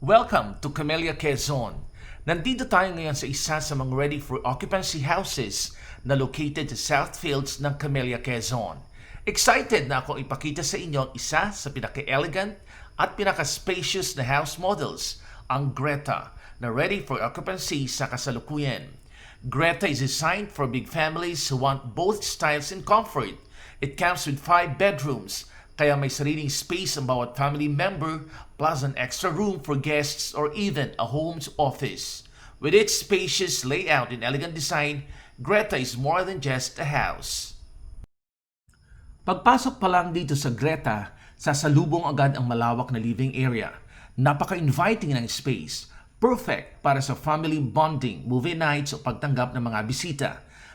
Welcome to Camellia Quezon. Nandito tayo ngayon sa isa sa mga ready for occupancy houses na located sa Southfields ng Camellia Quezon. Excited na ako ipakita sa inyo ang isa sa pinaka-elegant at pinaka-spacious na house models, ang Greta, na ready for occupancy sa kasalukuyan. Greta is designed for big families who want both styles and comfort. It comes with 5 bedrooms, kaya may sariling space ang bawat family member plus an extra room for guests or even a home's office. With its spacious layout and elegant design, Greta is more than just a house. Pagpasok pa lang dito sa Greta, sasalubong agad ang malawak na living area. Napaka-inviting ng space. Perfect para sa family bonding, movie nights o pagtanggap ng mga bisita.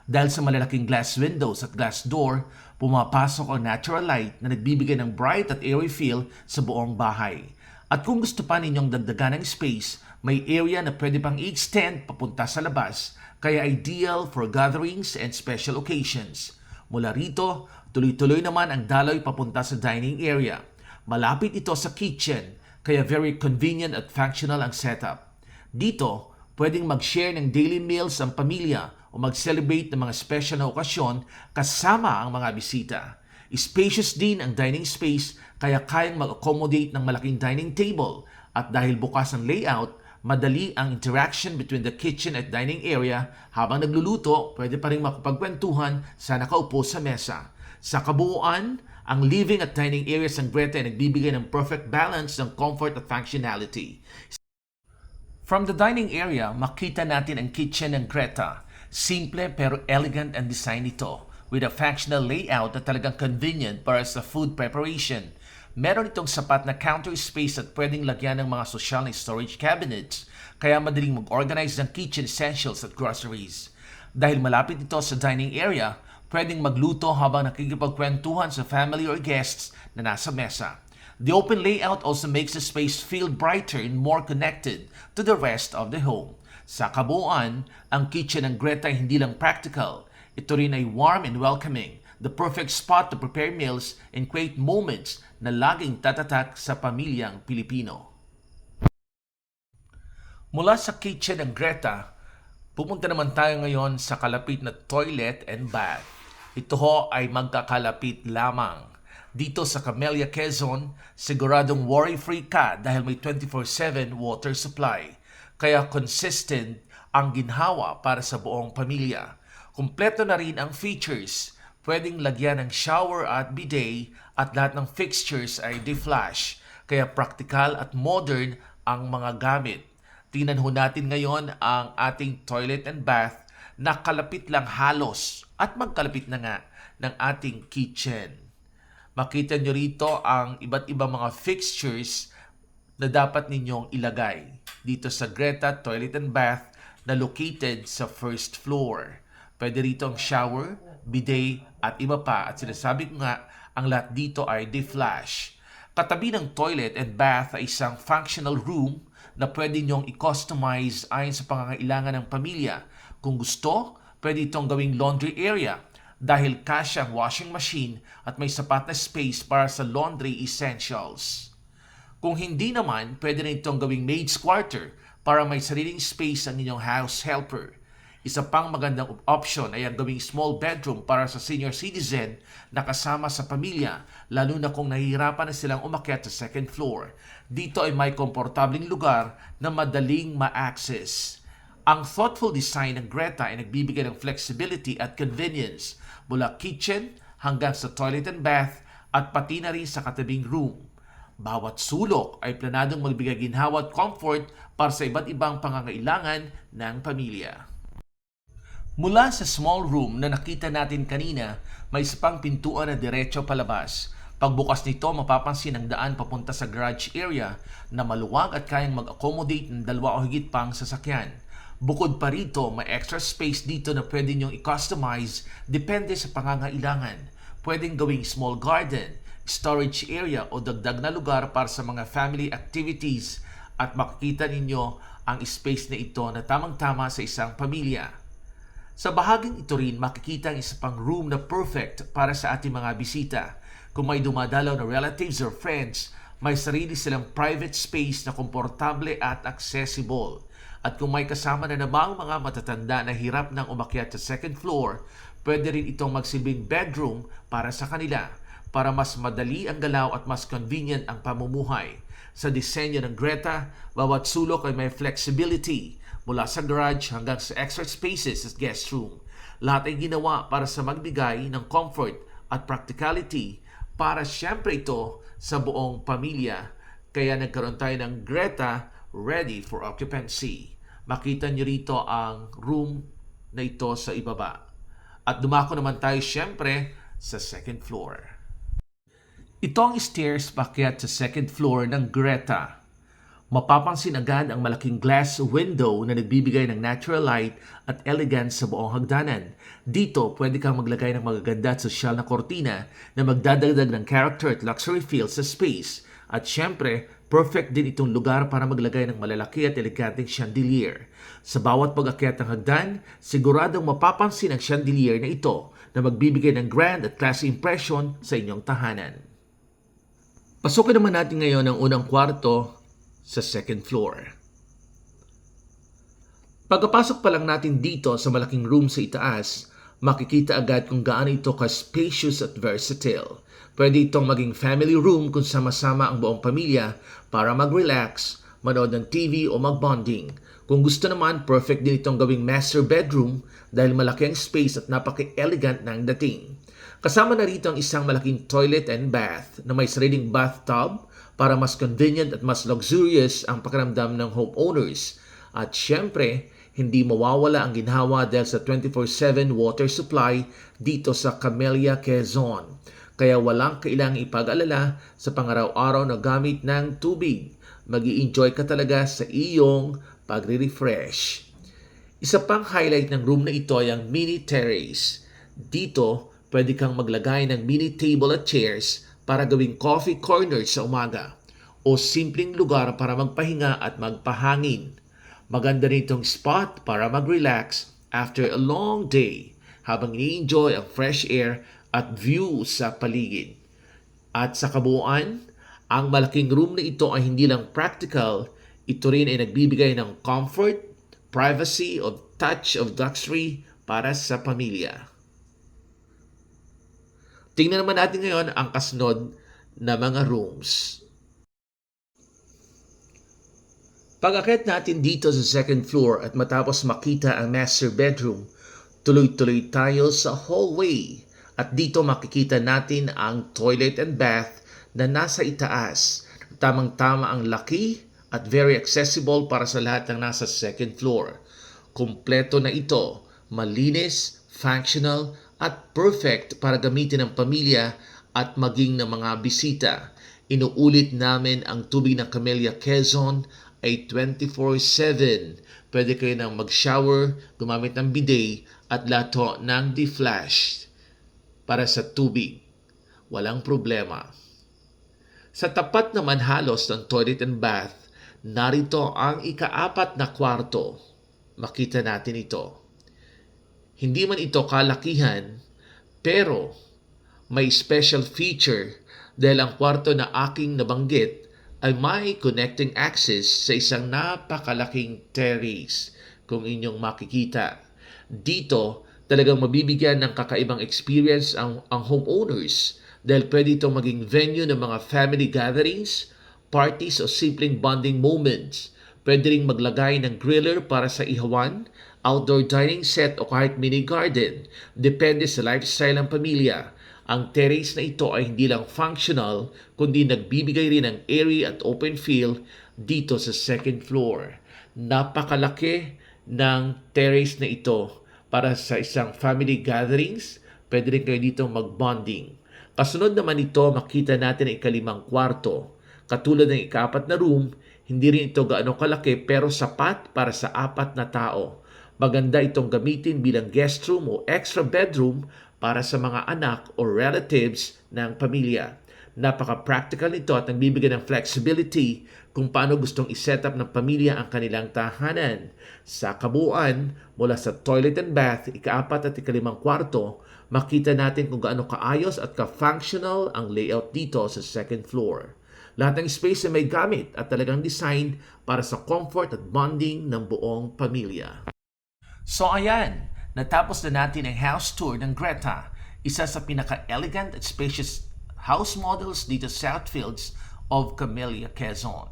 Dahil sa malalaking glass windows at glass door, pumapasok ang natural light na nagbibigay ng bright at airy feel sa buong bahay. At kung gusto pa ninyong dagdagan ng space, may area na pwede pang i-extend papunta sa labas, kaya ideal for gatherings and special occasions. Mula rito, tuloy-tuloy naman ang daloy papunta sa dining area. Malapit ito sa kitchen, kaya very convenient at functional ang setup. Dito, pwedeng mag-share ng daily meals ang pamilya o mag-celebrate ng mga special na okasyon kasama ang mga bisita. Spacious din ang dining space kaya kayang mag-accommodate ng malaking dining table at dahil bukas ang layout, madali ang interaction between the kitchen at dining area habang nagluluto, pwede pa rin makapagkwentuhan sa nakaupo sa mesa. Sa kabuuan, ang living at dining areas ng Greta ay nagbibigay ng perfect balance ng comfort at functionality. From the dining area, makita natin ang kitchen ng Greta. Simple pero elegant ang design nito with a functional layout na talagang convenient para sa food preparation. Meron itong sapat na counter space at pwedeng lagyan ng mga social na storage cabinets kaya madaling mag-organize ng kitchen essentials at groceries. Dahil malapit ito sa dining area, pwedeng magluto habang nakikipagkwentuhan sa family or guests na nasa mesa. The open layout also makes the space feel brighter and more connected to the rest of the home. Sa kabuuan, ang kitchen ng Greta ay hindi lang practical. Ito rin ay warm and welcoming, the perfect spot to prepare meals and create moments na laging tatatak sa pamilyang Pilipino. Mula sa kitchen ng Greta, pupunta naman tayo ngayon sa kalapit na toilet and bath. Ito ho ay magkakalapit lamang. Dito sa Camellia Quezon, siguradong worry-free ka dahil may 24/7 water supply. Kaya consistent ang ginhawa para sa buong pamilya. Kumpleto na rin ang features. Pwedeng lagyan ng shower at bidet at lahat ng fixtures ay de-flash. Kaya practical at modern ang mga gamit. Tingnan ho natin ngayon ang ating toilet and bath na kalapit lang halos at magkalapit na nga ng ating kitchen. Makita nyo rito ang iba't ibang mga fixtures na dapat ninyong ilagay dito sa Greta Toilet and Bath na located sa first floor. Pwede rito ang shower, bidet at iba pa at sinasabi ko nga ang lahat dito ay de-flash. Katabi ng toilet and bath ay isang functional room na pwede nyong i-customize ayon sa pangangailangan ng pamilya. Kung gusto, pwede itong gawing laundry area dahil kasya ang washing machine at may sapat na space para sa laundry essentials. Kung hindi naman, pwede rin itong gawing maid's quarter para may sariling space ang inyong house helper. Isa pang magandang option ay ang gawing small bedroom para sa senior citizen na kasama sa pamilya, lalo na kung nahihirapan na silang umakyat sa second floor. Dito ay may komportabling lugar na madaling ma-access. Ang thoughtful design ng Greta ay nagbibigay ng flexibility at convenience mula kitchen hanggang sa toilet and bath at pati na rin sa katabing room. Bawat sulok ay planadong magbigay ginhawa at comfort para sa iba't ibang pangangailangan ng pamilya. Mula sa small room na nakita natin kanina, may isa pang pintuan na diretso palabas. Pagbukas nito, mapapansin ang daan papunta sa garage area na maluwag at kayang mag-accommodate ng 2 o higit pang sasakyan. Bukod pa rito, may extra space dito na pwede nyong i-customize depende sa pangangailangan. Pwedeng gawing small garden, storage area o dagdag na lugar para sa mga family activities at makikita ninyo ang space na ito na tamang-tama sa isang pamilya. Sa bahaging ito rin makikita ang isa pang room na perfect para sa ating mga bisita. Kung may dumadalaw na relatives or friends, May sarili silang private space na komportable at accessible. At kung may kasama na namang mga matatanda na hirap nang umakyat sa second floor, pwede rin itong magsilbing bedroom para sa kanila, para mas madali ang galaw at mas convenient ang pamumuhay. Sa disenyo ng Greta, bawat sulok ay may flexibility, mula sa garage hanggang sa extra spaces at guest room. Lahat ay ginawa para sa magbigay ng comfort at practicality para siyempre ito sa buong pamilya. Kaya nagkaroon tayo ng Greta ready for occupancy. Makita niyo rito ang room na ito sa ibaba. At dumako naman tayo siyempre sa second floor. Ito ang stairs paakyat sa second floor ng Greta. Mapapansin agad ang malaking glass window na nagbibigay ng natural light at elegance sa buong hagdanan. Dito, pwede kang maglagay ng magaganda at sosyal na kortina na magdadagdag ng character at luxury feel sa space. At syempre, perfect din itong lugar para maglagay ng malalaki at eleganteng chandelier. Sa bawat pag-akyat ng hagdan, siguradong mapapansin ang chandelier na ito na magbibigay ng grand at classy impression sa inyong tahanan. Pasukin naman natin ngayon ang unang kwarto sa second floor. Pagkapasok pa lang natin dito sa malaking room sa itaas, makikita agad kung gaano ito ka-spacious at versatile. Pwede itong maging family room kung sama-sama ang buong pamilya para mag-relax, manood ng TV o mag-bonding. Kung gusto naman, perfect din itong gawing master bedroom dahil malaki ang space at napaka-elegant ng dating. Kasama na rito ang isang malaking toilet and bath na may sariling bathtub para mas convenient at mas luxurious ang pakiramdam ng homeowners. At syempre, hindi mawawala ang ginhawa dahil sa 24/7 water supply dito sa Camellia, Quezon. Kaya walang kailangang ipag-alala sa pangaraw-araw na gamit ng tubig. Mag-i-enjoy ka talaga sa iyong pagre-refresh. Isa pang highlight ng room na ito ay ang mini terrace. Dito, pwede kang maglagay ng mini table at chairs para gawing coffee corner sa umaga o simpleng lugar para magpahinga at magpahangin. Maganda rin itong spot para mag-relax after a long day habang i-enjoy ang fresh air at view sa paligid. At sa kabuuan, ang malaking room na ito ay hindi lang practical, ito rin ay nagbibigay ng comfort, privacy o touch of luxury para sa pamilya. Tingnan naman natin ngayon ang kasunod na mga rooms. Pag-akyat natin dito sa second floor at matapos makita ang master bedroom, tuloy-tuloy tayo sa hallway. At dito makikita natin ang toilet and bath na nasa itaas. Tamang-tama ang laki at very accessible para sa lahat ng nasa second floor. Kompleto na ito, malinis, functional, at perfect para gamitin ng pamilya at maging ng mga bisita. Inuulit namin ang tubig ng Camellia, Quezon ay 24/7. Pwede kayo nang mag-shower, gumamit ng bidet at lato ng deflash para sa tubig. Walang problema. Sa tapat naman halos ng toilet and bath, narito ang ika-4 na kwarto. Makita natin ito. Hindi man ito kalakihan, pero may special feature dahil ang kwarto na aking nabanggit ay may connecting access sa isang napakalaking terrace kung inyong makikita. Dito, talagang mabibigyan ng kakaibang experience ang homeowners dahil pwede itong maging venue ng mga family gatherings, parties o simpleng bonding moments. Pwede ring maglagay ng griller para sa ihawan, outdoor dining set o kahit mini garden. Depende sa lifestyle ng pamilya. Ang terrace na ito ay hindi lang functional, kundi nagbibigay rin ng airy at open feel dito sa second floor. Napakalaki ng terrace na ito para sa isang family gatherings. Pwede rin kayo dito mag-bonding. Kasunod naman ito, makita natin ang ika-5 kwarto. Katulad ng ika-4 na room, hindi rin ito gaano kalaki pero sapat para sa 4 na tao. Maganda itong gamitin bilang guest room o extra bedroom para sa mga anak o relatives ng pamilya. Napaka-practical nito at nagbibigay ng flexibility kung paano gustong iset up ng pamilya ang kanilang tahanan. Sa kabuuan, mula sa toilet and bath, ika-4 at ika-5 kwarto, makita natin kung gaano kaayos at ka-functional ang layout dito sa second floor. Lahat ng space ay may gamit at talagang designed para sa comfort at bonding ng buong pamilya. So ayan, natapos na natin ang house tour ng Greta, isa sa pinaka-elegant at spacious house models dito sa Southfields of Camellia, Quezon.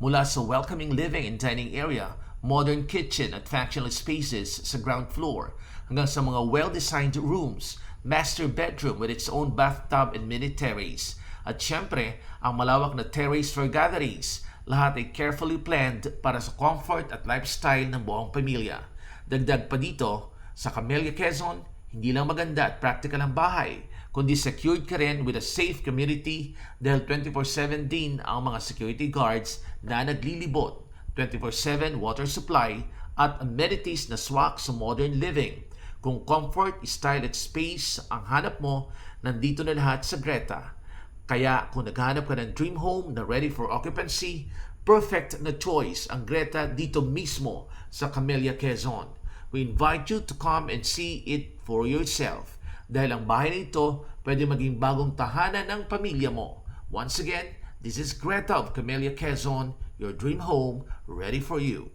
Mula sa welcoming living and dining area, modern kitchen at functional spaces sa ground floor, hanggang sa mga well-designed rooms, master bedroom with its own bathtub and mini terrace, at syempre, ang malawak na terrace for gatherings, lahat ay carefully planned para sa comfort at lifestyle ng buong pamilya. Dagdag pa dito, sa Camellia, Quezon, hindi lang maganda at practical ang bahay, kundi secured ka rin with a safe community dahil 24/7 din ang mga security guards na naglilibot, 24/7 water supply at amenities na swak sa modern living. Kung comfort, style at space ang hanap mo, nandito na lahat sa Greta. Kaya kung naghahanap ka ng dream home na ready for occupancy, perfect na choice ang Greta dito mismo sa Camellia, Quezon. We invite you to come and see it for yourself dahil ang bahay na ito pwede maging bagong tahanan ng pamilya mo. Once again, this is Greta of Camellia, Quezon, your dream home ready for you.